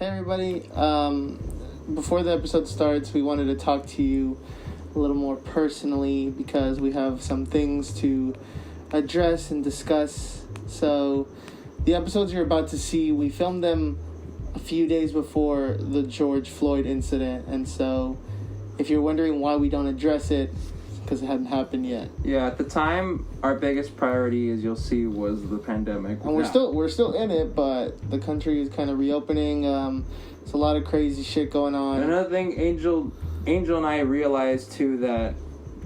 Hey everybody, before the episode starts, we wanted to talk to you a little more personally because we have some things to address and discuss. So, the episodes you're about to see, we filmed them a few days before the George Floyd incident, and so if you're wondering why we don't address it, it's because it hadn't happened yet. Yeah, at the time, our biggest priority, as you'll see, was the pandemic. And we're still in it, but the country is kind of reopening. There's a lot of crazy shit going on. And another thing, Angel and I realized too that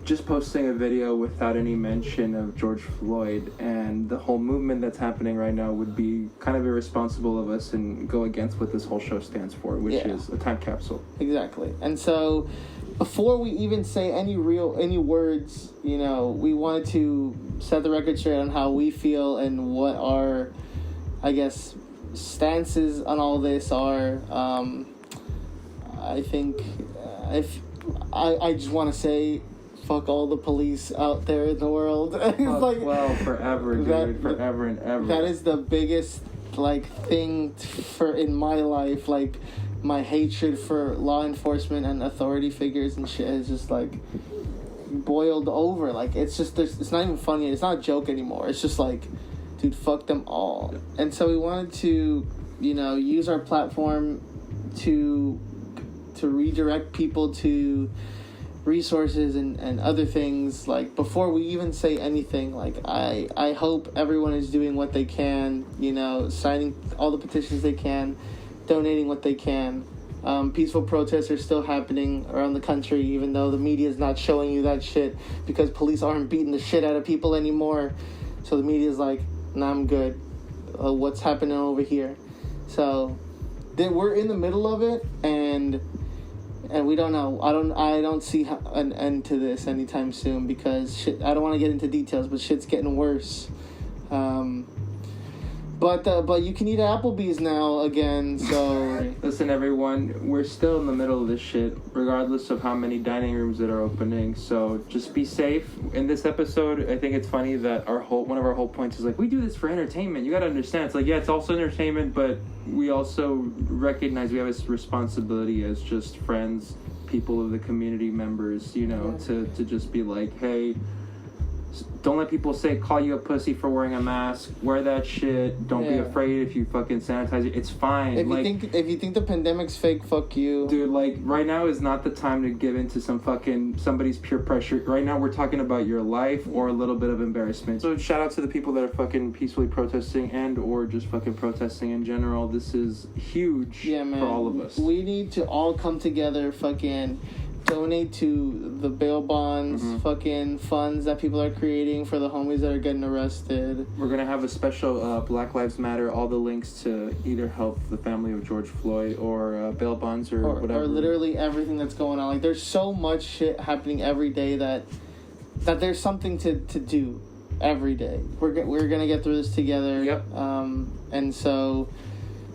just posting a video without any mention of George Floyd and the whole movement that's happening right now would be kind of irresponsible of us and go against what this whole show stands for, which is a time capsule. Exactly. And so, before we even say any words, we wanted to set the record straight on how we feel and what our, I guess, stances on all this are. I think if I just want to say, fuck all the police out there in the world. Forever, dude. Forever and ever. That is the biggest, thing in my life. My hatred for law enforcement and authority figures and shit is just, boiled over. It's not even funny. It's not a joke anymore. It's just, dude, fuck them all. And so we wanted to, use our platform to redirect people to resources and other things. Before we even say anything, I hope everyone is doing what they can, signing all the petitions they can, donating what they can. Peaceful protests are still happening around the country, even though the media is not showing you that shit because police aren't beating the shit out of people anymore. So the media is like, nah, I'm good. What's happening over here? So we're in the middle of it, and we don't know. I don't see an end to this anytime soon because shit. I don't want to get into details, but shit's getting worse. But you can eat Applebee's now again. So listen, everyone, we're still in the middle of this shit, regardless of how many dining rooms that are opening. So just be safe. In this episode, I think it's funny that one of our whole points is we do this for entertainment. You got to understand, it's it's also entertainment, but we also recognize we have a responsibility as just friends, people of the community, members, to just be hey, don't let people call you a pussy for wearing a mask. Wear that shit. Don't be afraid if you fucking sanitize it. It's fine. If you think the pandemic's fake, fuck you. Dude, right now is not the time to give into somebody's peer pressure. Right now we're talking about your life or a little bit of embarrassment. So shout out to the people that are fucking peacefully protesting and or just fucking protesting in general. This is huge for all of us. We need to all come together, fucking donate to the bail bonds, fucking funds that people are creating for the homies that are getting arrested. We're going to have a special Black Lives Matter, all the links to either help the family of George Floyd or bail bonds or whatever. Or literally everything that's going on. There's so much shit happening every day that there's something to do every day. We're going to get through this together. Yep. And so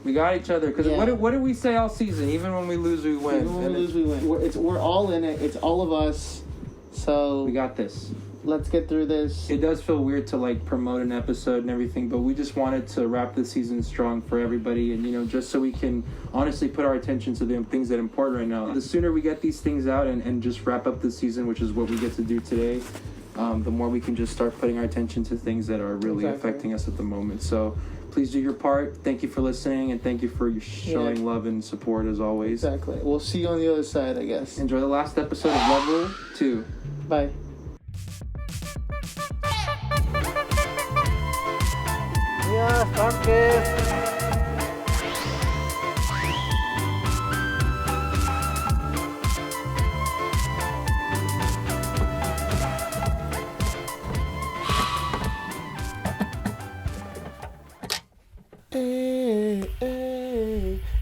we got each other, because what did we say all season? Even when we lose, we win. Even when we lose, we win. We're all in it. It's all of us. So we got this. Let's get through this. It does feel weird to promote an episode and everything, but we just wanted to wrap the season strong for everybody, and just so we can honestly put our attention to the things that are important right now. The sooner we get these things out and just wrap up the season, which is what we get to do today, the more we can just start putting our attention to things that are really affecting us at the moment. So please do your part. Thank you for listening, and thank you for showing love and support as always. Exactly. We'll see you on the other side, I guess. Enjoy the last episode of Level 2. Bye. Muñoz, Cortez.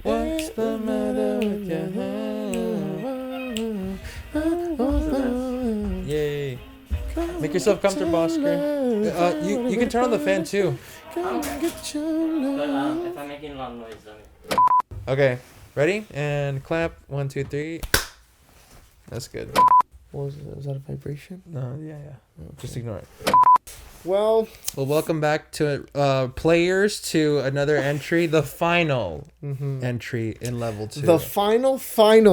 What's the matter with your hand? Yay. Make yourself comfortable, Oscar. You can turn on the fan too. If I'm making loud noise, then... Okay, ready? And clap. 1, 2, 3. That's good. What was it? Was that a vibration? No, yeah. Okay. Just ignore it. Well, welcome back to players to another entry, the final entry in level 2. the final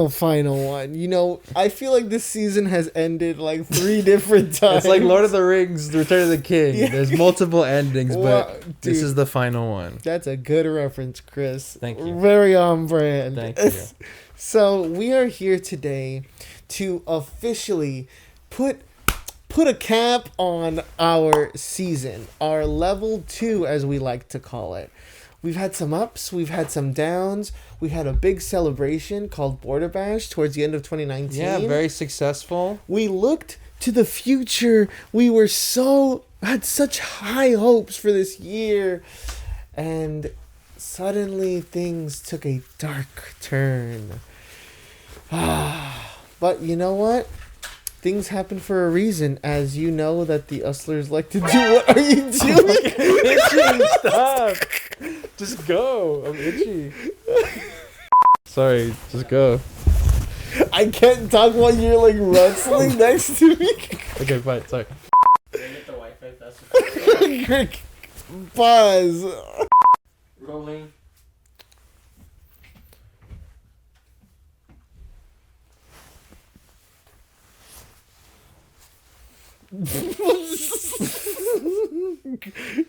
one. You know, I feel like this season has ended like 3 different times. It's like Lord of the Rings, The Return of the King. Yeah. There's multiple endings, but Dude, this is the final one. That's a good reference, Chris. Thank you. Very on brand. Thank you. So we are here today to officially put a cap on our season, our level 2, as we like to call it. We've had some ups, we've had some downs. We had a big celebration called Border Bash towards the end of 2019. Yeah, very successful. We looked to the future. We had such high hopes for this year, and suddenly things took a dark turn. But you know what? Things happen for a reason, as you know that the Ustlers like to do. What are you doing? Itchy, stop. Just go. I'm itchy. Sorry, just go. I can't talk while you're like wrestling next to me. Okay, fine. Sorry. Get the Wi-Fi, that's Pause. rolling.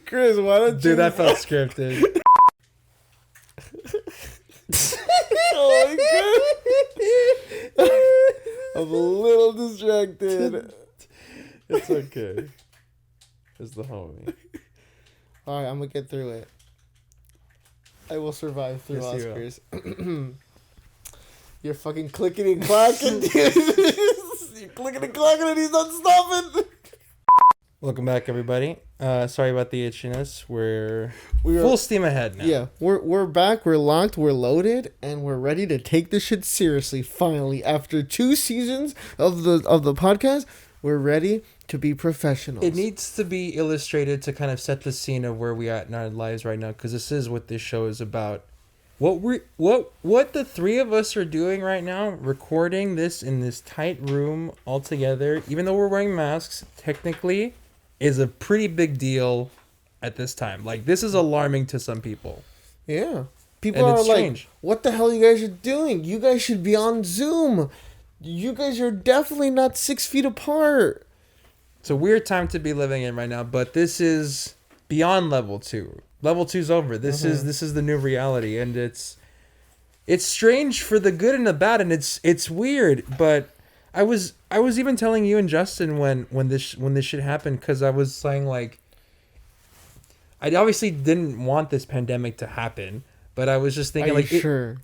Chris, why don't you... Dude, that felt scripted. Oh my god. I'm a little distracted. It's okay. It's the homie. Alright, I'm gonna get through it. I will survive through Yes, you Oscars. You're fucking clicking and clacking, dude. You're clicking and clacking and he's not stopping. Welcome back, everybody. Sorry about the itchiness. We're We are, full steam ahead now. yeah, we're back, we're locked, we're loaded, and we're ready to take this shit seriously. Finally, after 2 seasons of the podcast, we're ready to be professionals. It needs to be illustrated to kind of set the scene of where we are in our lives right now, because this is what this show is about. What the 3 of us are doing right now, recording this in this tight room all together, even though we're wearing masks, technically, is a pretty big deal at this time. Like, this is alarming to some people. Yeah. People And are it's like, strange. what the hell you guys are doing? You guys should be on Zoom. You guys are definitely not 6 feet apart. It's a weird time to be living in right now, but this is beyond level 2. Level 2's over. This is the new reality, and it's strange for the good and the bad, and it's weird. But I was even telling you and Justin when this shit happened, because I was saying, like, I obviously didn't want this pandemic to happen, but I was just thinking, Are like, you sure?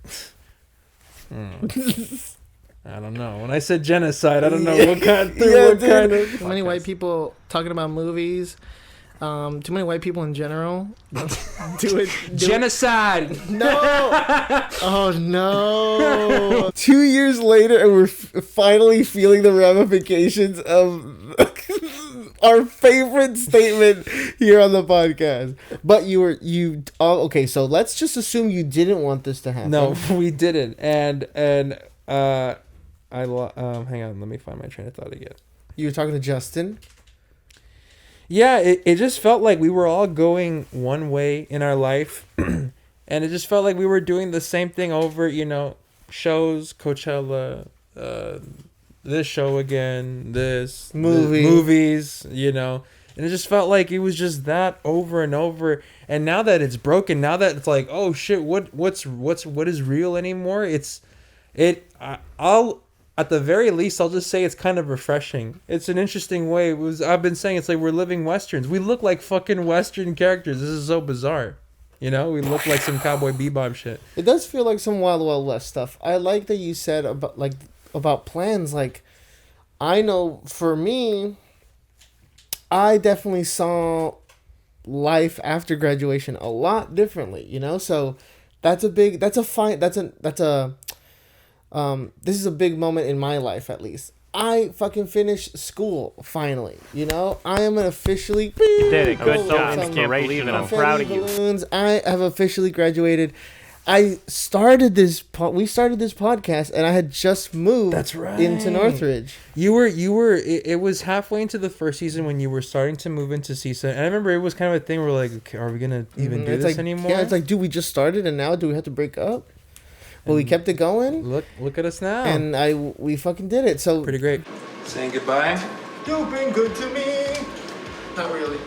I don't know. When I said genocide, I don't know what kind of Too many white people talking about movies. Too many white people in general. Do it. Genocide. No. Oh no. 2 years later, and we're finally feeling the ramifications of our favorite statement here on the podcast. But okay, so let's just assume you didn't want this to happen. No, we didn't. And hang on, let me find my train of thought again. You were talking to Justin. Yeah, it just felt like we were all going one way in our life, and it just felt like we were doing the same thing over, shows, Coachella, this show again, movies, and it just felt like it was just that over and over. And now that it's broken, now that it's like, oh shit, what is real anymore? I'll at the very least, I'll just say it's kind of refreshing. It's an interesting way. I've been saying it's like we're living Westerns. We look like fucking Western characters. This is so bizarre. We look like some Cowboy Bebop shit. It does feel like some Wild Wild West stuff. I like that you said about plans. Like, I know for me, I definitely saw life after graduation a lot differently. So this is a big moment in my life, at least. I fucking finished school, finally. I am officially... You did a good job. I can't believe it. I'm proud of you. Balloons. I have officially graduated. we started this podcast, and I had just moved. That's right. Into Northridge. You were. It was halfway into the first season when you were starting to move into season, and I remember it was kind of a thing where like, okay, are we gonna even do this anymore? Yeah, it's like, dude, we just started, and now do we have to break up? Well, we kept it going. Look at us now. And we fucking did it. So pretty great. Saying goodbye. You've been good to me. Not really.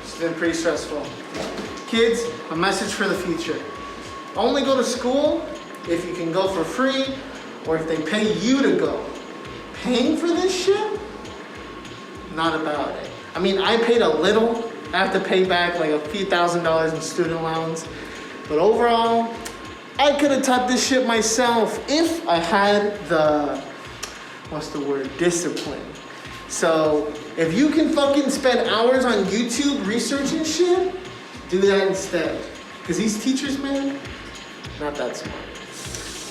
It's been pretty stressful. Kids, a message for the future. Only go to school if you can go for free or if they pay you to go. Paying for this shit? Not about it. I mean, I paid a little. I have to pay back like a few $1,000s in student loans. But overall, I could have taught this shit myself if I had the, discipline. So if you can fucking spend hours on YouTube researching shit, do that instead. Because these teachers, man, not that smart.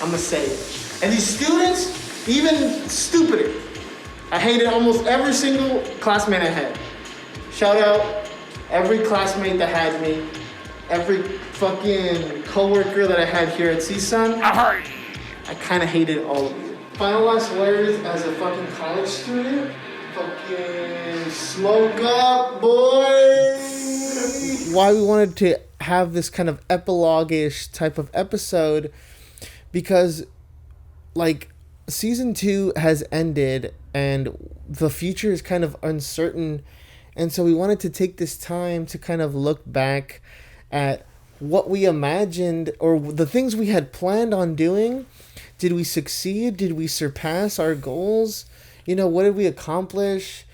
I'm gonna say it. And these students, even stupider. I hated almost every single classmate I had. Shout out every classmate that had me. Every fucking coworker that I had here at CSUN. I kind of hated all of you. Final last words as a fucking college student. Fucking smoke up, boys. Why we wanted to have this kind of epilogue-ish type of episode, because like season 2 has ended and the future is kind of uncertain, and so we wanted to take this time to kind of look back at what we imagined or the things we had planned on doing. Did we succeed? Did we surpass our goals? You know, what did we accomplish?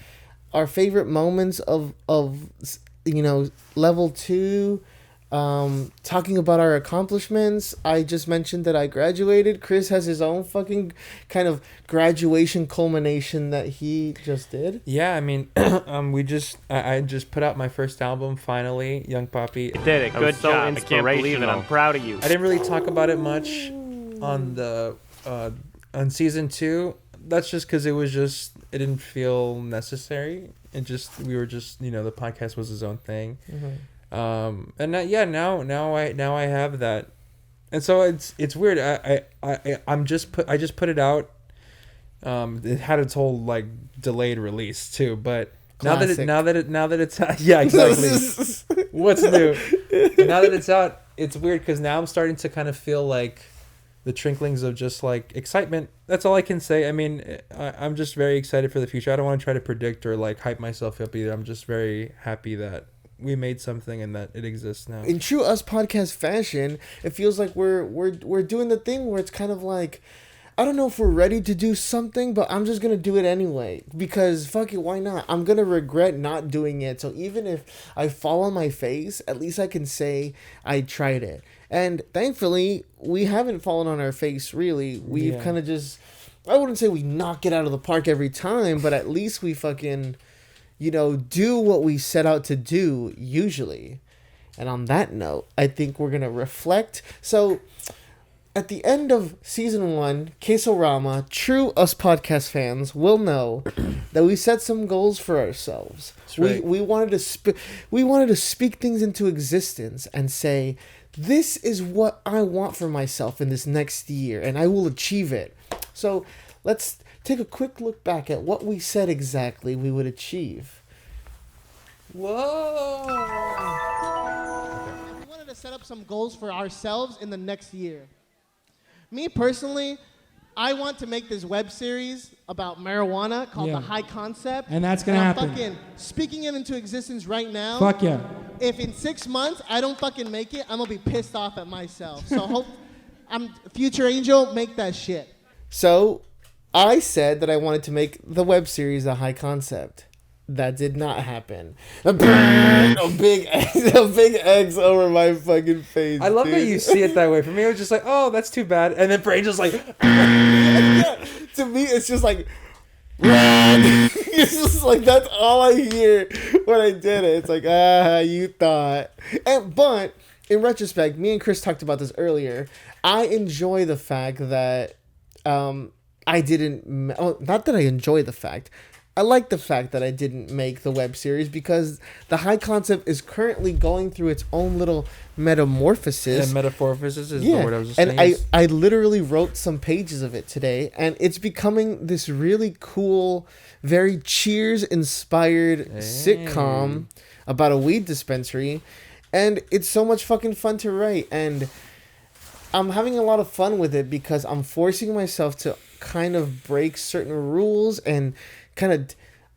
Our favorite moments of level 2. Talking about our accomplishments. I just mentioned that I graduated. Chris has his own fucking kind of graduation culmination that he just did. Yeah, I mean, I just put out my first album finally, Young Poppy. You did it. Good job. I can't believe it. I'm proud of you. I didn't really talk about it much on the on season 2. That's just because it didn't feel necessary. We were just the podcast was his own thing. Mm-hmm. And now I have that, and so it's weird. I just put it out. It had its whole like delayed release too, but Classic. now that it's out, yeah, exactly. What's new? Now that it's out, it's weird because now I'm starting to kind of feel like the trinklings of just like excitement. That's all I can say. I mean, I'm just very excited for the future. I don't want to try to predict or like hype myself up either. I'm just very happy that we made something and that it exists now. In true Us Podcast fashion, it feels like we're doing the thing where it's kind of like, I don't know if we're ready to do something, but I'm just going to do it anyway. Because fuck it, why not? I'm going to regret not doing it. So even if I fall on my face, at least I can say I tried it. And thankfully, we haven't fallen on our face, really. We've kind of just, I wouldn't say we knock it out of the park every time, but at least we fucking, do what we set out to do, usually. And on that note, I think we're going to reflect. So, at the end of season 1, Quesorama, true Us Podcast fans will know that we set some goals for ourselves. That's right. We wanted to speak things into existence and say, this is what I want for myself in this next year, and I will achieve it. So let's take a quick look back at what we said exactly we would achieve. Whoa! We wanted to set up some goals for ourselves in the next year. Me personally, I want to make this web series about marijuana called The High Concept. And that's going to happen. I'm fucking speaking it into existence right now. Fuck yeah. If in 6 months I don't fucking make it, I'm going to be pissed off at myself. So I'm Future Angel, make that shit. So I said that I wanted to make the web series The High Concept. That did not happen. A big X over my fucking face. I love that you see it that way. For me, it was just like, oh, that's too bad. And then for Angel's like, to me, it's just like, it's just like, that's all I hear when I did it. It's like, you thought. But in retrospect, me and Chris talked about this earlier. I enjoy the fact that I didn't. Not that I enjoy the fact. I like the fact that I didn't make the web series because the high concept is currently going through its own little metamorphosis. And metamorphosis is the word I was just saying. And I literally wrote some pages of it today, and it's becoming this really cool, very Cheers-inspired sitcom about a weed dispensary, and it's so much fucking fun to write, and I'm having a lot of fun with it because I'm forcing myself to kind of break certain rules and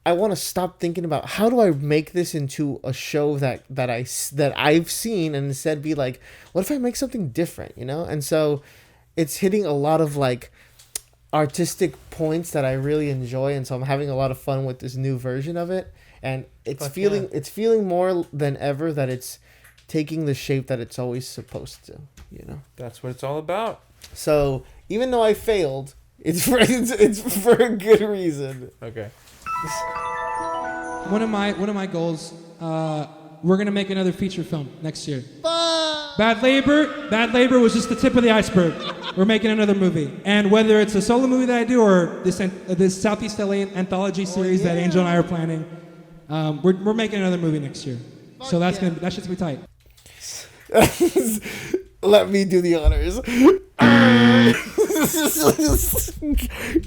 I want to stop thinking about how do I make this into a show that I've seen, and instead be like, what if I make something different, you know? And so it's hitting a lot of like artistic points that I really enjoy, and so I'm having a lot of fun with this new version of it, and it's feeling more than ever that it's taking the shape that it's always supposed to, you know? That's what it's all about. So even though I failed, it's for a good reason. Okay. One of my goals, we're gonna make another feature film next year. Bad Labor was just the tip of the iceberg. We're making another movie, and whether it's a solo movie that I do or this Southeast LA anthology series that Angel and I are planning, we're making another movie next year. So that shit's gonna be tight. Let me do the honors.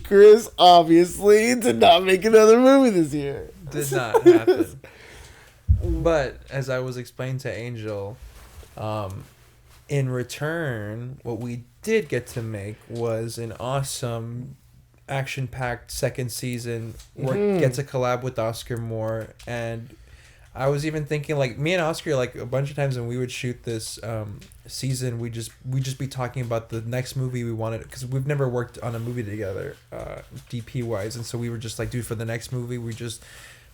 Chris obviously did not make another movie this year. Did not happen. But as I was explaining to Angel, in return, what we did get to make was an awesome, action-packed second season where get to collab with Oscar more. And I was even thinking, like, me and Oscar, like, a bunch of times when we would shoot this season, we'd just be talking about the next movie we wanted, because we've never worked on a movie together, DP wise, and so we were just like, dude, for the next movie, we just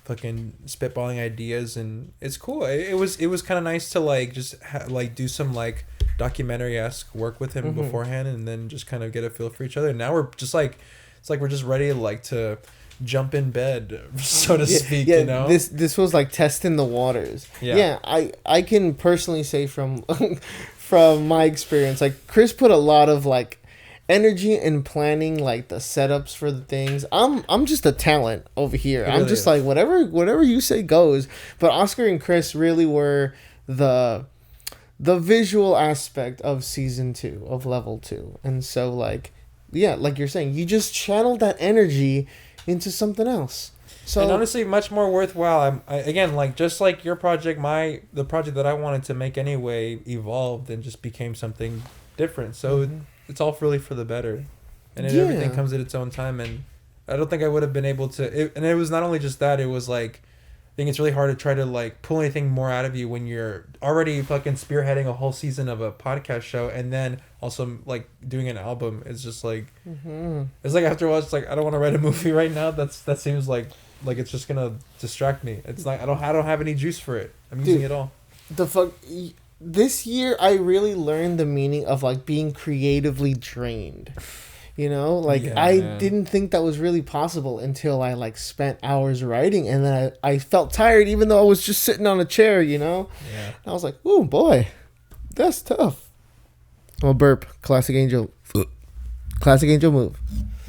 fucking spitballing ideas, and it's cool. It was kind of nice to like just do some like documentary-esque work with him beforehand, and then just kind of get a feel for each other. And now we're just like, it's like we're just ready to like to jump in bed, so to speak. You know, this was like testing the waters. I can personally say from from my experience, like Chris put a lot of like energy in planning like the setups for the things. I'm just a talent over here. I'm just like whatever you say goes. But Oscar and Chris really were the visual aspect of season 2 of level 2. And so like you're saying, you just channeled that energy into something else. So, and honestly, much more worthwhile. I again, like, just like your project, the project that I wanted to make anyway evolved and just became something different. So it's all really for the better, and everything comes at its own time. And I don't think I would have been able to. And it was not only just that; it was like, I think it's really hard to try to like pull anything more out of you when you're already fucking spearheading a whole season of a podcast show, and then also like doing an album. It's just like it's like after a while, it's like I don't want to write a movie right now. That seems like it's just gonna distract me. It's like I don't have any juice for it. I'm using it all. This year I really learned the meaning of like being creatively drained. You know, like I didn't think that was really possible until I like spent hours writing, and then I felt tired even though I was just sitting on a chair, you know? Yeah. And I was like, "Oh boy, that's tough." Oh, burp. Classic Angel move.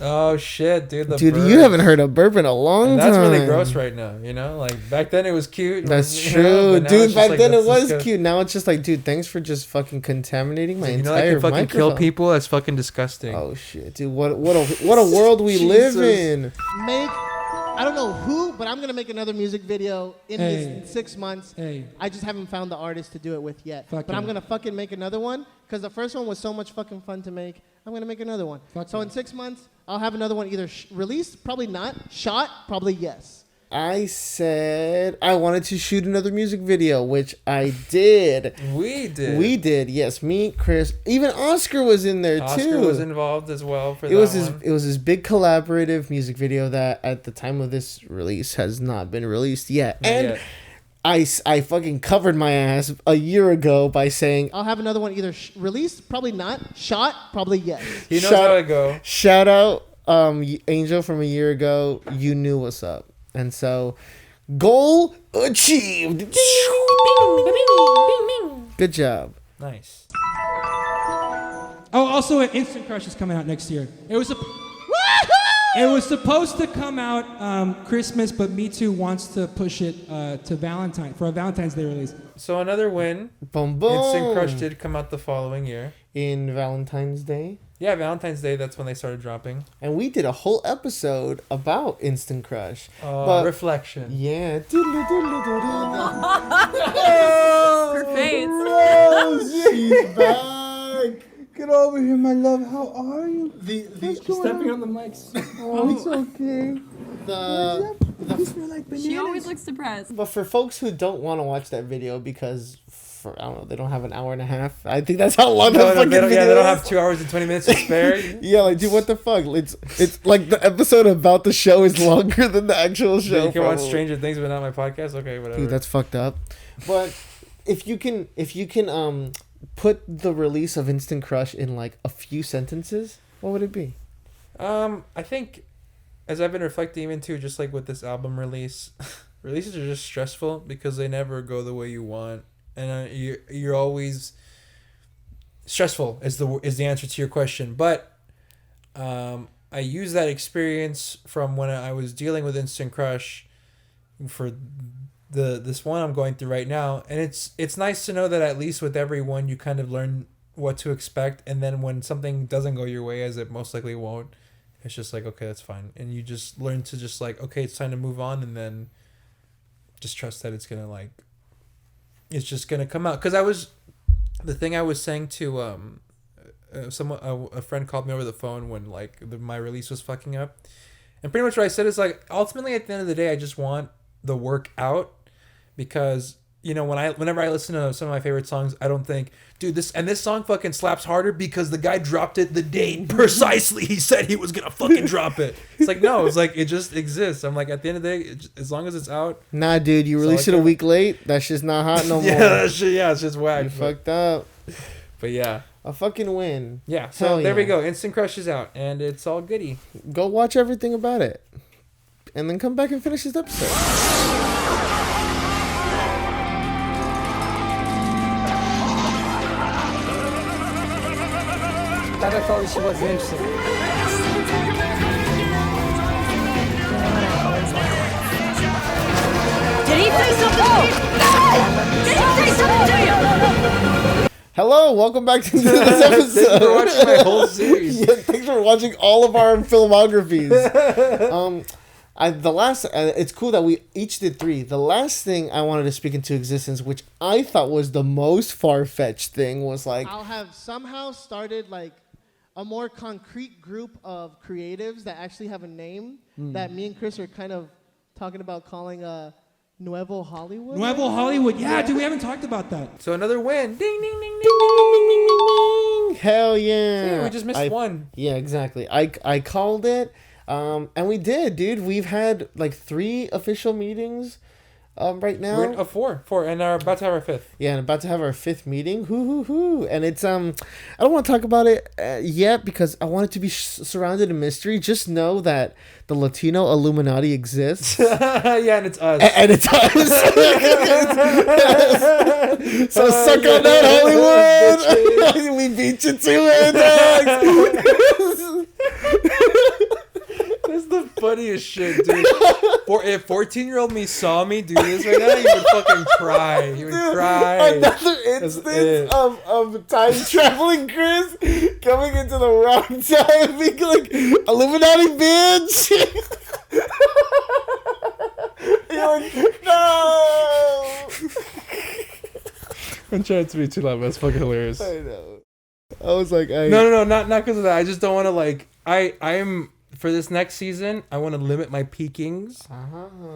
Oh shit, dude! Dude, you haven't heard a burp in a long time. That's really gross right now. You know, like back then it was cute. That's true, dude. Back then it was cute. Now it's just like, dude, thanks for just fucking contaminating my entire fucking microphone. Kill people. That's fucking disgusting. Oh shit, dude! What a world we live in. I don't know who, but I'm gonna make another music video in 6 months. I just haven't found the artist to do it with yet. I'm gonna fucking make another one because the first one was so much fucking fun to make. I'm gonna make another one. So in 6 months, I'll have another one either released, probably not, shot, probably yes. I said I wanted to shoot another music video, which I did. We did. Yes, me, Chris, even Oscar was in there too. Oscar was involved as well for It was this big collaborative music video that at the time of this release has not been released yet. I fucking covered my ass a year ago by saying I'll have another one either released, probably not, shot, probably yes. He knows how to go. Shout out Angel from a year ago. You knew what's up. And so, goal achieved. Good job. Nice. Oh, also, an Instant Crush is coming out next year. It was a... Woohoo! It was supposed to come out Christmas, but Me Too wants to push it to for a Valentine's Day release. So another win. Boom, boom. Instant Crush did come out the following year. In Valentine's Day. Yeah, Valentine's Day, that's when they started dropping. And we did a whole episode about Instant Crush. Reflection. Yeah. Her face. She's back. Get over here, my love. How are you? Stepping on the mics. Oh, it's okay. The smell like bananas. She always looks depressed. But for folks who don't want to watch that video because I don't know, they don't have an hour and a half. I think that's how long that fucking video is. They don't have 2 hours and 20 minutes to spare. Yeah, like, dude, what the fuck? It's like the episode about the show is longer than the actual show. You can watch Stranger Things, but not my podcast. Okay, whatever. Dude, that's fucked up. But if you can put the release of Instant Crush in like a few sentences, what would it be? I think, as I've been reflecting even too, just like with this album release, releases are just stressful because they never go the way you want. And you're always stressful is the answer to your question. But I use that experience from when I was dealing with Instant Crush for this one I'm going through right now. And it's nice to know that at least with every one you kind of learn what to expect. And then when something doesn't go your way, as it most likely won't, it's just like, okay, that's fine. And you just learn to just like, okay, it's time to move on. And then just trust that it's going to like, it's just gonna come out. Because the thing I was saying to a friend called me over the phone when like my release was fucking up, and pretty much what I said is like, ultimately at the end of the day I just want the work out, because you know whenever I listen to some of my favorite songs, I don't think, dude, this song fucking slaps harder because the guy dropped it the date precisely he said he was gonna fucking drop it. It's like, no, it's like it just exists. I'm like, at the end of the day, as long as it's out. Nah, dude, you released it a week late. That shit's not hot no more. It's just whack. You fucked up. But yeah, a fucking win. Yeah. So there we go. Instant Crush is out, and it's all goody. Go watch everything about it, and then come back and finish this episode. I thought she was interesting. Did he say something? Did he say something to you? Hello, welcome back to this episode. Thanks for watching my whole series. Yeah, thanks for watching all of our filmographies. It's cool that we each did 3. The last thing I wanted to speak into existence, which I thought was the most far-fetched thing, was like, I'll have somehow started like a more concrete group of creatives that actually have a name that me and Chris are kind of talking about calling Nuevo Hollywood. Nuevo Hollywood, yeah, dude, we haven't talked about that. So another win. Ding, ding, ding, ding, ding, ding, ding, ding, ding. Hell yeah. Yeah, we just missed one. Yeah, exactly. I called it, and we did, dude. We've had like 3 official meetings right now. We're in 4, and are about to have our 5th. Yeah, and about to have our 5th meeting. Hoo. And it's I don't want to talk about it yet because I want it to be surrounded in mystery. Just know that the Latino Illuminati exists. Yeah, and it's us. And it's us. So suck on that, Hollywood. We beat you to it, That's the funniest shit, dude. If 14-year-old me saw me do this right now, he would fucking cry. He would cry. Another instance of time traveling Chris coming into the wrong time, being like, Illuminati bitch. You're like, no. I'm trying to be too loud, but it's fucking hilarious. I know. I was like, No, not because of that. I just don't want to like. I'm for this next season. I want to limit my peakings.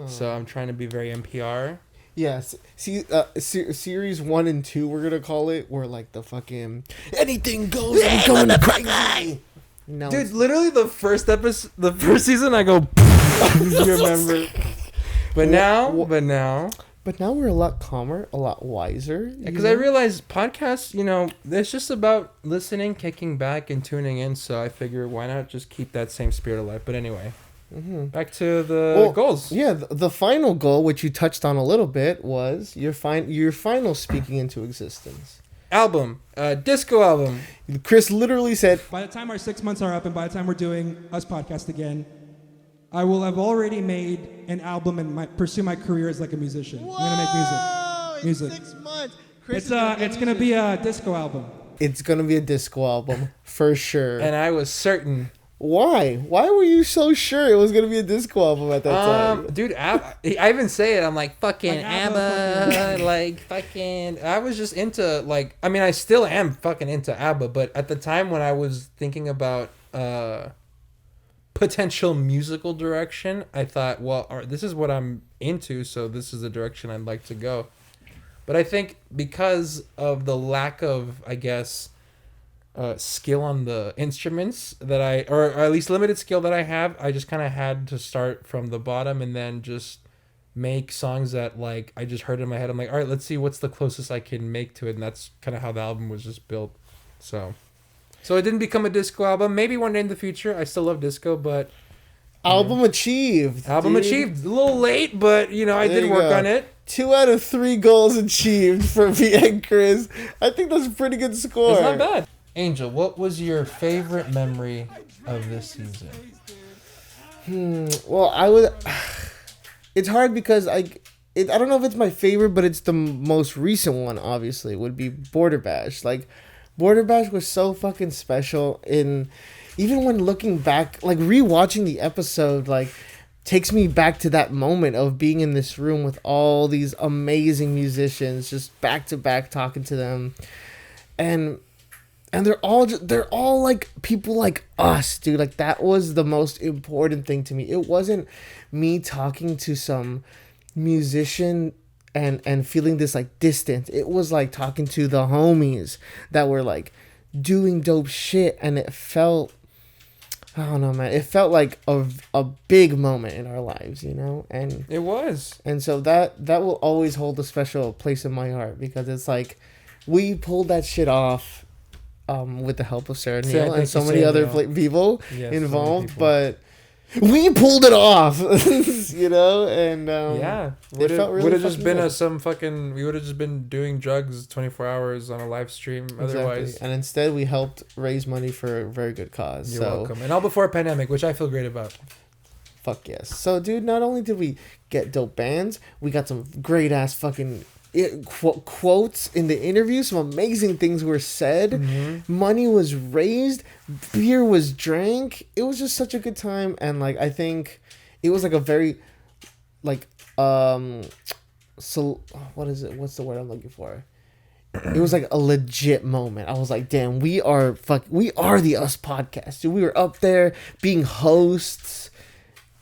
So I'm trying to be very NPR. Yes. See, series 1 and 2, we're gonna call it. We're like the fucking anything goes. I'm going crazy. No, dude. Literally the first season, I go. You remember? But now. But now we're a lot calmer, a lot wiser. Because I realized podcasts, it's just about listening, kicking back, and tuning in. So I figure, why not just keep that same spirit alive? But anyway, back to the goals. Yeah, the final goal, which you touched on a little bit, was your final speaking into existence. Album, disco album. Chris literally said, by the time our 6 months are up and by the time we're doing us podcast again, I will have already made an album and pursue my career as like a musician. I'm gonna make music. In 6 months. It's gonna be a disco album. It's gonna be a disco album for sure. And I was certain. Why? Why were you so sure it was gonna be a disco album at that time? Dude, I even say it. I'm like fucking Like ABBA, like fucking. I was just into like. I mean, I still am fucking into ABBA, but at the time when I was thinking about potential musical direction, I thought, well, all right, this is what I'm into, so this is the direction I'd like to go. But I think because of the lack of, I guess, skill on the instruments that or at least limited skill that I have, I just kind of had to start from the bottom and then just make songs that like I just heard in my head. I'm like, all right, let's see what's the closest I can make to it, and that's kind of how the album was just built. So it didn't become a disco album. Maybe one day in the future. I still love disco, but Album achieved. Album dude. achieved. A little late, but I There did you work go. on it. 2 out of 3 goals achieved for me and Chris. I think that's a pretty good score. It's not bad. Angel, what was your favorite memory of this season? Well, I would. It's hard because I don't know if it's my favorite, but it's the most recent one. Obviously, would be Border Bash. Like, Border Bash was so fucking special. Even when looking back, like rewatching the episode, like takes me back to that moment of being in this room with all these amazing musicians, just back to back talking to them, and they're all like people like us, dude. Like, that was the most important thing to me. It wasn't me talking to some musician and feeling this like distance. It was like talking to the homies that were like doing dope shit, and it felt, I don't know, man. It felt like a big moment in our lives, and It was. and so that will always hold a special place in my heart, because it's like we pulled that shit off. With the help of Sarah Neal and so many other people involved, but we pulled it off, and Yeah. it felt really would have just fucking been good. we would have just been doing drugs 24 hours on a live stream otherwise. Exactly. And instead we helped raise money for a very good cause. You're welcome. And all before a pandemic, which I feel great about. Fuck yes. So, dude, not only did we get dope bands, we got some great ass fucking quotes in the interview. Some amazing things were said. Mm-hmm. Money was raised. Beer was drank. It was just such a good time. And like, I think it was like a very like so what is it? What's the word I'm looking for? It was like a legit moment. I was like, damn, we are the Us podcast, dude. We were up there being hosts.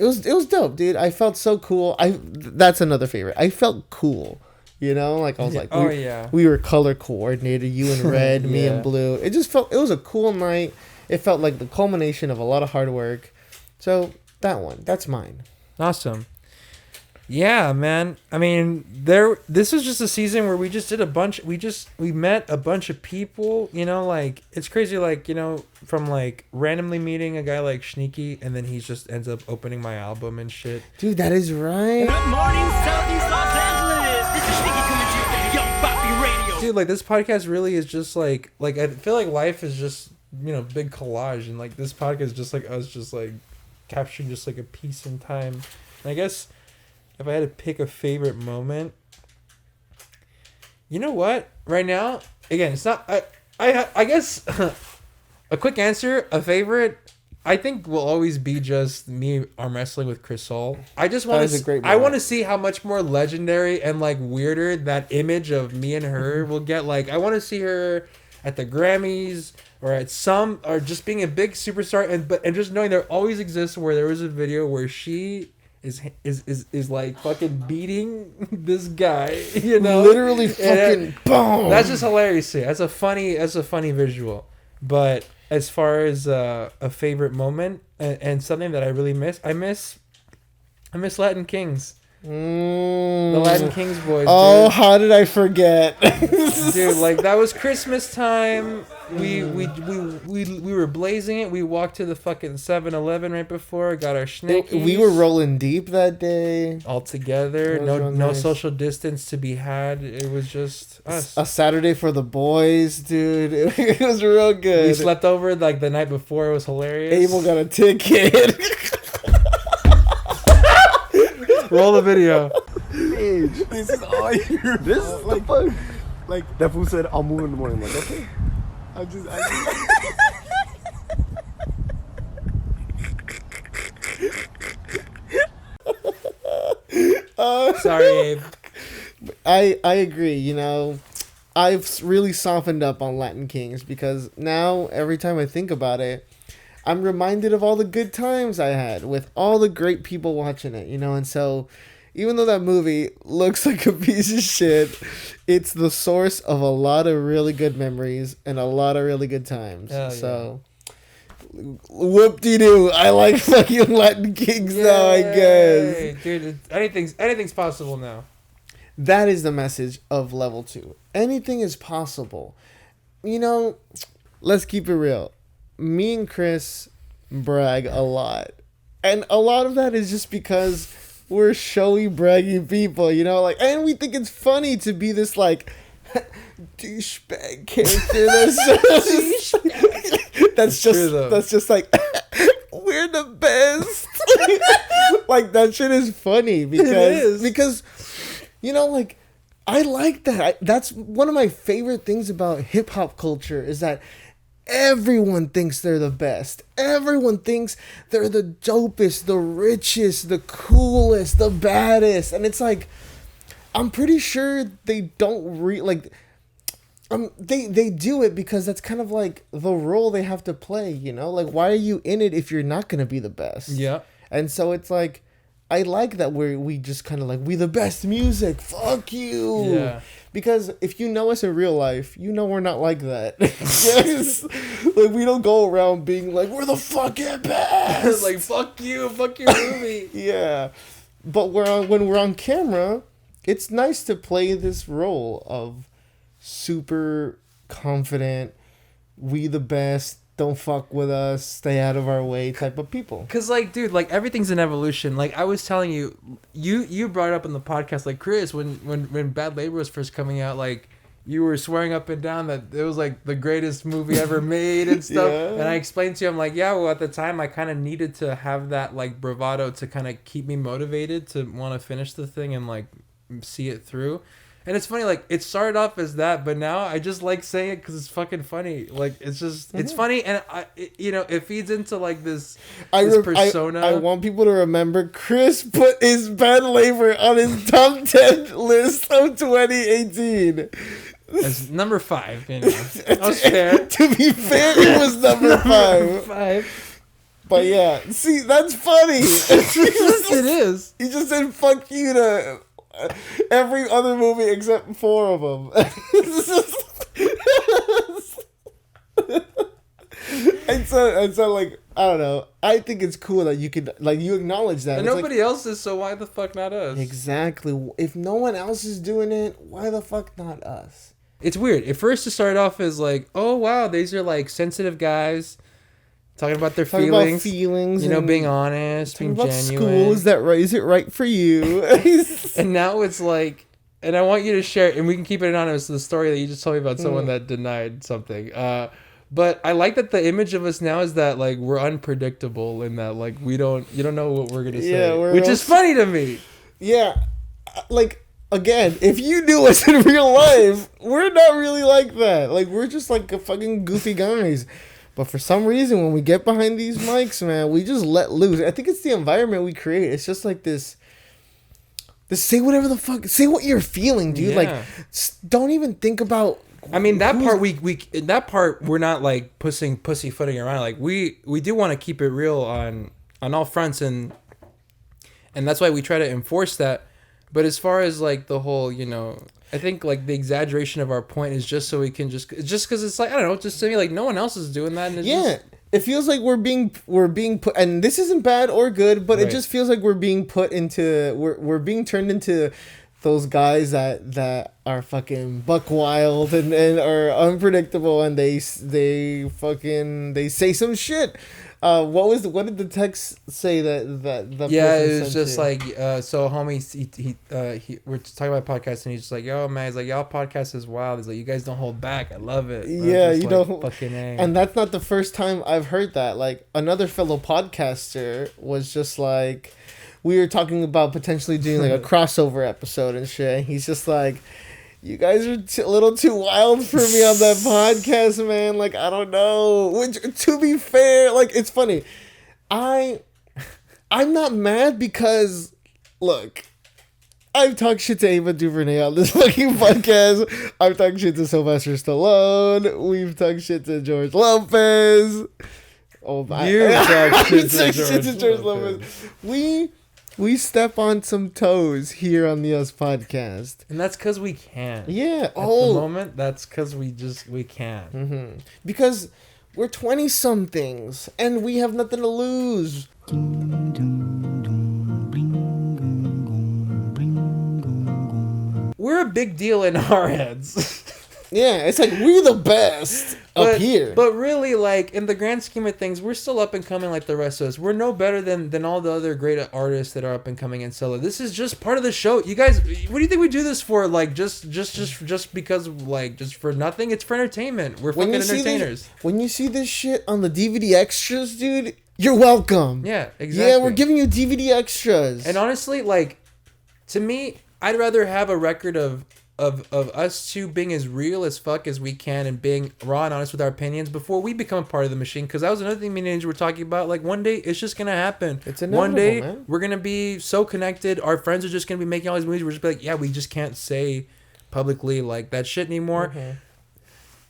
It was dope, dude. I felt so cool. That's another favorite. I felt cool. Like I was like, we were color coordinated. You in red, me in blue. It was a cool night. It felt like the culmination of a lot of hard work. So that's mine. Awesome. Yeah, man. I mean, this was just a season where we just did we met a bunch of people, like it's crazy, like, from like randomly meeting a guy like Sneaky, and then he just ends up opening my album and shit. Dude, that is right. Good morning, Southeast Los Angeles. This is Sneaky coming to you from Young Poppy Radio. Dude, like this podcast really is just like I feel like life is just, big collage, and like this podcast is just like us just like capturing just like a piece in time. And I guess if I had to pick a favorite moment, you know what? Right now, again, it's not. I guess a quick answer, a favorite, I think will always be just me arm wrestling with Chris Saul. I just want to. I want to see how much more legendary and like weirder that image of me and her will get. Like, I want to see her at the Grammys or or just being a big superstar, and just knowing there always exists where there was a video where she is like fucking beating this guy, literally fucking boom. That's just hilarious. That's a funny visual. But as far as a favorite moment and something that I really miss, I miss Latin Kings. The Latin Kings boys. Oh, dude. How did I forget? Dude, like that was Christmas time. We were blazing it. We walked to the fucking 7-Eleven right before, got our Schnickies. We were rolling deep that day. All together. No nice. social distance to be had. It was just us. A Saturday for the boys, dude. It was real good. We slept over like the night before. It was hilarious. Abel got a ticket. Roll the video. This is all you. This is the fuck. Like that fool said, I'll move in the morning. I'm like, okay. I just Sorry, Abe. I agree. You know, I've really softened up on Latin Kings because now every time I think about it, I'm reminded of all the good times I had with all the great people watching it. You know, and so even though that movie looks like a piece of shit, it's the source of a lot of really good memories and a lot of really good times. Hell so. Whoop-de-doo. I like fucking Latin Kings now, I guess. Dude, anything's possible now. That is the message of level 2. Anything is possible. You know, let's keep it real. Me and Chris brag a lot. And a lot of that is just because we're showy, braggy people, you know? Like, and we think it's funny to be this, like, douchebag character that's just like we're the best. Like that shit is funny because you know, like I like that. That's one of my favorite things about hip hop culture is that everyone thinks they're the best. Everyone thinks they're the dopest, the richest, the coolest, the baddest, and it's like I'm pretty sure they don't they do it because that's kind of like the role they have to play, you know? Like, why are you in it if you're not going to be the best? Yeah. And so it's like, I like that we just kind of like, we the best music. Fuck you. Yeah. Because if you know us in real life, you know we're not like that. Yes. Like, we don't go around being like, we're the fucking best. Like, fuck you, fuck your movie. Yeah. But when we're on camera, it's nice to play this role of super confident, we the best, don't fuck with us, stay out of our way type of people. Cause like, dude, like everything's an evolution. Like I was telling you, you brought it up in the podcast, like Chris, when Bad Labor was first coming out, like you were swearing up and down that it was like the greatest movie ever made and stuff. Yeah. And I explained to you, I'm like, yeah, well at the time I kind of needed to have that like bravado to kind of keep me motivated to want to finish the thing and like see it through. And it's funny, like, it started off as that, but now I just like saying it because it's fucking funny. Like, it's just, it's funny, and, it feeds into, like, this persona. I want people to remember Chris put his Bad Labor on his top 10 list of 2018. As number 5, you know. That was fair. To be fair, it was number 5. But yeah, see, that's funny. It is. He just said, fuck you to every other movie except 4 of them. and so like I don't know. I think it's cool that you could like you acknowledge that. And nobody else is, so why the fuck not us? Exactly. If no one else is doing it, why the fuck not us? It's weird. At first it started off as like, oh wow, these are like sensitive guys talking about their feelings, you know, being honest, being genuine. School, is it right for you? And now it's like, and I want you to share, and we can keep it anonymous, the story that you just told me about someone that denied something. But I like that the image of us now is that like we're unpredictable and that like you don't know what we're gonna say, which is funny to me. Yeah, like again, if you knew us in real life, we're not really like that. Like we're just like a fucking goofy guys. But for some reason, when we get behind these mics, man, we just let loose. I think it's the environment we create. It's just like this say whatever the fuck, say what you're feeling, dude. Yeah. Like, don't even think about. I mean, that part we're not like pussyfooting around. Like we do want to keep it real on all fronts, and that's why we try to enforce that. But as far as like the whole, you know, I think like the exaggeration of our point is just so we can just because it's like, I don't know, just to me like no one else is doing that. And it's it feels like we're being put, and this isn't bad or good, but it just feels like we're being put into we're being turned into those guys that are fucking buck wild and are unpredictable, and they say some shit. What did the text say that the it was just like so homie he we're talking about podcasts and he's just like, yo man, he's like, y'all podcast is wild. He's like, you guys don't hold back. I love it. Yeah, you like, don't fucking A. And that's not the first time I've heard that. Like another fellow podcaster was just like, we were talking about potentially doing like a crossover episode and shit. And he's just like, you guys are a little too wild for me on that podcast, man. Like, I don't know. Which, to be fair, like, it's funny. I'm not mad because, look, I've talked shit to Ava DuVernay on this fucking podcast. I've talked shit to Sylvester Stallone. We've talked shit to George Lopez. Oh, You talked shit to George Lopez. We step on some toes here on the Us podcast. And that's because we can. Yeah. At the moment, that's because we can. Mm-hmm. Because we're 20-somethings and we have nothing to lose. We're a big deal in our heads. Yeah, it's like we're the best up here. But really, like, in the grand scheme of things, we're still up and coming like the rest of us. We're no better than all the other great artists that are up and coming in solo. This is just part of the show. You guys, what do you think we do this for? Like, just because, like, just for nothing? It's for entertainment. We're fucking entertainers. When you see this shit on the DVD extras, dude, you're welcome. Yeah, exactly. Yeah, we're giving you DVD extras. And honestly, like, to me, I'd rather have a record of us two being as real as fuck as we can and being raw and honest with our opinions before we become a part of the machine. Because that was another thing me and Angel were talking about. Like, one day it's just gonna happen. It's inevitable, one day man. we're gonna be so connected. Our friends are just gonna be making all these movies. We're just be like, yeah, we just can't say publicly like that shit anymore. Mm-hmm.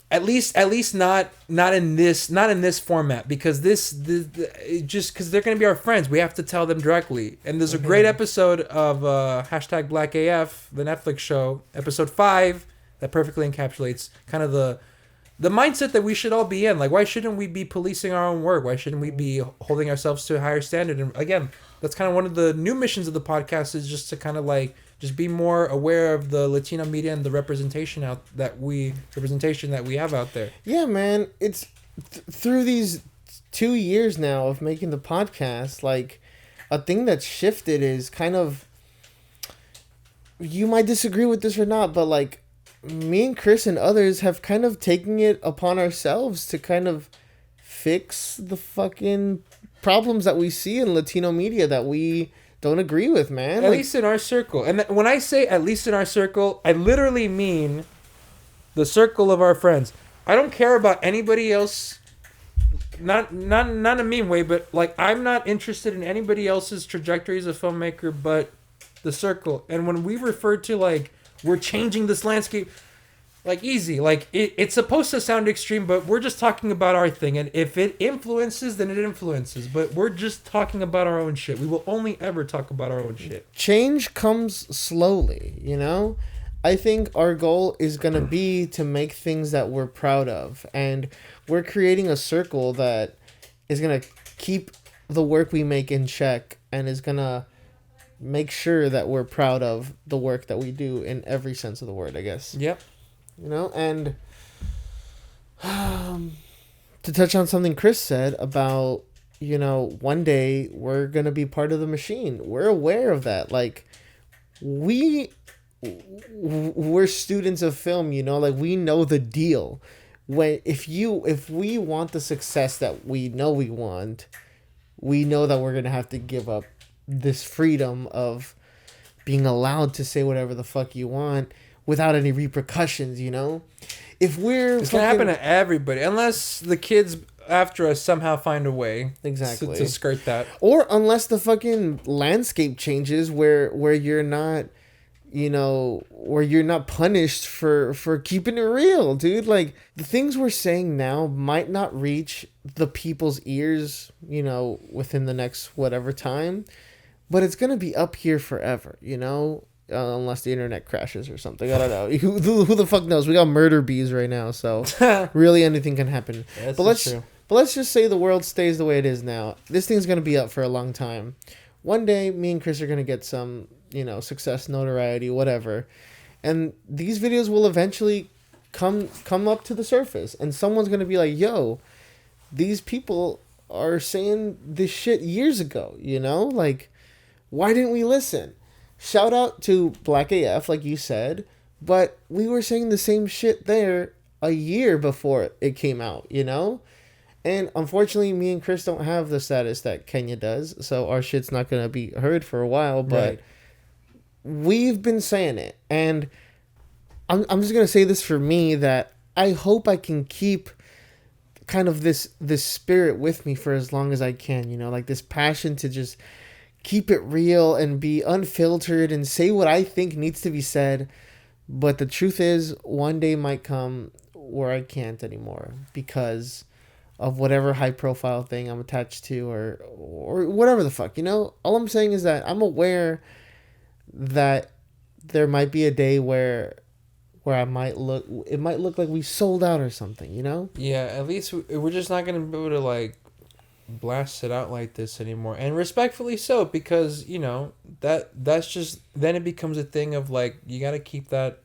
At least not in this format, because this just because they're gonna be our friends, we have to tell them directly. And there's a great episode of #BlackAF, the Netflix show, episode 5, that perfectly encapsulates kind of the mindset that we should all be in. Like, why shouldn't we be policing our own work? Why shouldn't we be holding ourselves to a higher standard? And again, that's kind of one of the new missions of the podcast, is just to kind of like just be more aware of the Latino media and the representation that we have out there. Yeah, man, it's through these 2 years now of making the podcast, like, a thing that's shifted is kind of, you might disagree with this or not, but like, me and Chris and others have kind of taken it upon ourselves to kind of fix the fucking problems that we see in Latino media that we don't agree with, man. At least in our circle. And when I say at least in our circle, I literally mean the circle of our friends. I don't care about anybody else. Not in a mean way, but like, I'm not interested in anybody else's trajectory as a filmmaker but the circle. And when we refer to like, we're changing this landscape, like, easy. Like, it's supposed to sound extreme, but we're just talking about our thing. And if it influences, then it influences. But we're just talking about our own shit. We will only ever talk about our own shit. Change comes slowly, you know? I think our goal is going to be to make things that we're proud of. And we're creating a circle that is going to keep the work we make in check and is going to make sure that we're proud of the work that we do in every sense of the word, I guess. Yep. You know, and to touch on something Chris said about, you know, one day we're going to be part of the machine. We're aware of that. Like, we're students of film, you know, like, we know the deal. If we want the success that we know we want, we know that we're going to have to give up this freedom of being allowed to say whatever the fuck you want without any repercussions, you know? It's gonna happen to everybody, unless the kids after us somehow find a way exactly to skirt that, or unless the fucking landscape changes where you're not, you know, where you're not punished for keeping it real, dude. Like, the things we're saying now might not reach the people's ears, you know, within the next whatever time, but it's gonna be up here forever, you know. Unless the internet crashes or something. I don't know. Who the fuck knows? We got murder bees right now, so really anything can happen. Yeah, but let's just say the world stays the way it is now. This thing's going to be up for a long time. One day, me and Chris are going to get some, you know, success, notoriety, whatever. And these videos will eventually come up to the surface. And someone's going to be like, yo, these people are saying this shit years ago, you know? Like, why didn't we listen? Shout out to Black AF, like you said, but we were saying the same shit there a year before it came out, you know? And unfortunately, me and Chris don't have the status that Kenya does, so our shit's not gonna be heard for a while. But we've been saying it, and I'm just gonna say this for me, that I hope I can keep kind of this spirit with me for as long as I can, you know, like this passion to just keep it real and be unfiltered and say what I think needs to be said. But the truth is, one day might come where I can't anymore because of whatever high profile thing I'm attached to, or whatever the fuck, you know. All I'm saying is that I'm aware that there might be a day where it might look like we sold out or something, you know? Yeah, at least we're just not going to be able to, like, blast it out like this anymore. And respectfully so, because, you know, that's just... Then it becomes a thing of, like, you got to keep that...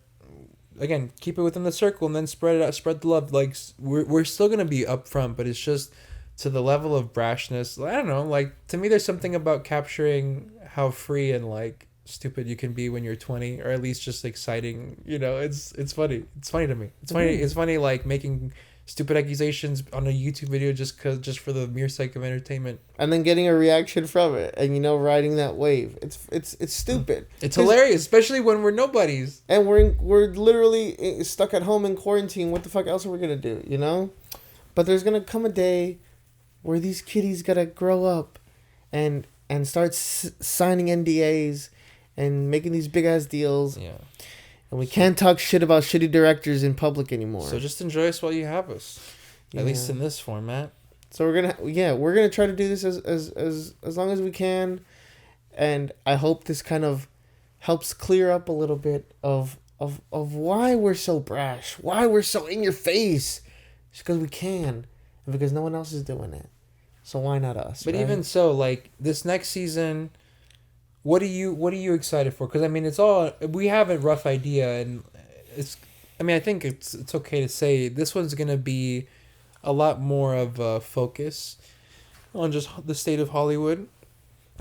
Again, keep it within the circle and then spread it out, spread the love. Like, we're still going to be upfront, but it's just to the level of brashness. I don't know, like, to me there's something about capturing how free and, like, stupid you can be when you're 20, or at least just exciting, you know. It's funny to me. It's funny like making stupid accusations on a YouTube video just for the mere sake of entertainment, and then getting a reaction from it, and, you know, riding that wave. It's stupid. It's hilarious, especially when we're nobodies and we're literally stuck at home in quarantine. What the fuck else are we gonna do, you know? But there's gonna come a day where these kiddies gotta grow up and start signing NDAs and making these big ass deals. Yeah. And we can't talk shit about shitty directors in public anymore. So just enjoy us while you have us. At least in this format. So we're gonna try to do this as long as we can, and I hope this kind of helps clear up a little bit of why we're so brash, why we're so in your face. It's because we can, and because no one else is doing it. So why not us? But right? even so, like, this next season, what are you excited for? Because I mean, we have a rough idea, and I think it's okay to say this one's gonna be a lot more of a focus on just the state of Hollywood.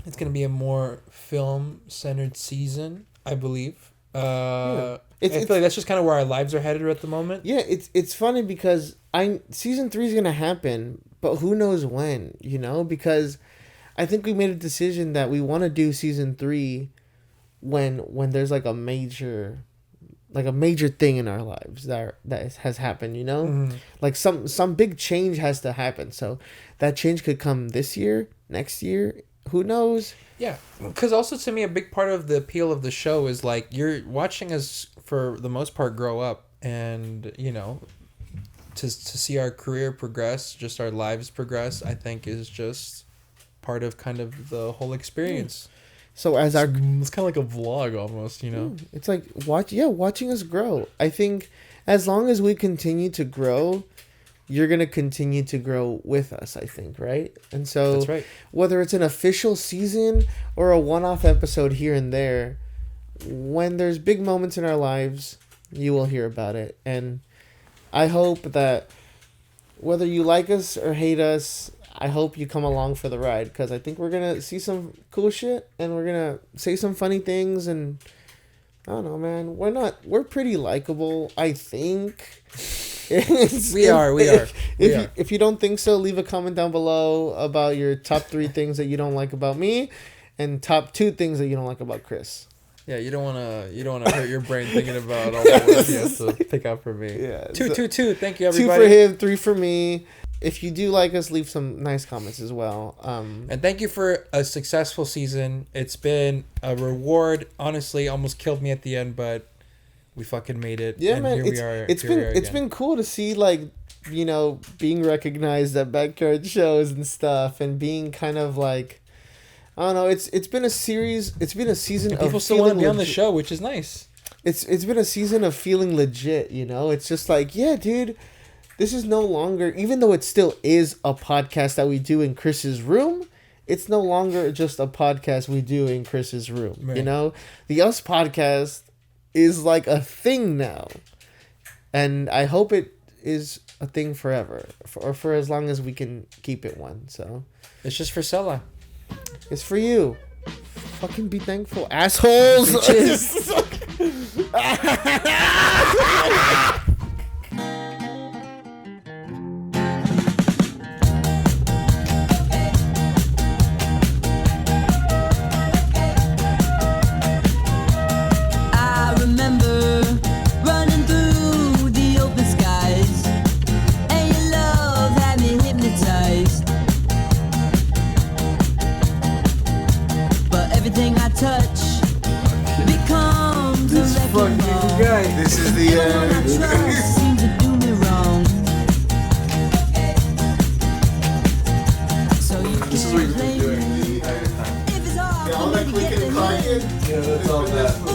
It's gonna be a more film-centered season, I believe. I feel like that's just kind of where our lives are headed at the moment. Yeah, it's funny because season 3 is gonna happen, but who knows when, you know? Because I think we made a decision that we want to do season 3 when there's like a major thing in our lives that has happened, you know? Mm-hmm. Like some big change has to happen. So that change could come this year, next year, who knows? Yeah, because also to me, a big part of the appeal of the show is like you're watching us for the most part grow up, and, you know, to see our career progress, just our lives progress, I think is just part of kind of the whole experience. So as it's kind of like a vlog almost, you know. It's like watching us grow. I think as long as we continue to grow, you're gonna continue to grow with us, I think, right? And so that's right. Whether it's an official season or a one-off episode here and there, when there's big moments in our lives, you will hear about it. And I hope that whether you like us or hate us, I hope you come along for the ride, because I think we're going to see some cool shit, and we're going to say some funny things, and I don't know, man. We're pretty likable, I think. We are. If you don't think so, leave a comment down below about your top 3 things that you don't like about me, and top 2 things that you don't like about Chris. Yeah, you don't wanna hurt your brain thinking about all the words you have to pick out for me. Yeah, two. Thank you, everybody. 2 for him, 3 for me. If you do like us, leave some nice comments as well. And thank you for a successful season. It's been a reward. Honestly, almost killed me at the end, but we fucking made it. Yeah, and man. It's been cool to see, like, you know, being recognized at backyard shows and stuff, and being kind of like, I don't know. It's been a series. It's been a season of people still want to be on the show, which is nice. It's been a season of feeling legit. You know, it's just like, yeah, dude. This is no longer, even though it still is a podcast that we do in Chris's room, it's no longer just a podcast we do in Chris's room. Right. You know, the Us podcast is like a thing now. And I hope it is a thing forever, or for as long as we can keep it one. So it's just for Sela. It's for you. Fucking be thankful, assholes. This is what you've been doing the entire time. Yeah, all that clicking and clacking. Yeah, that's all that.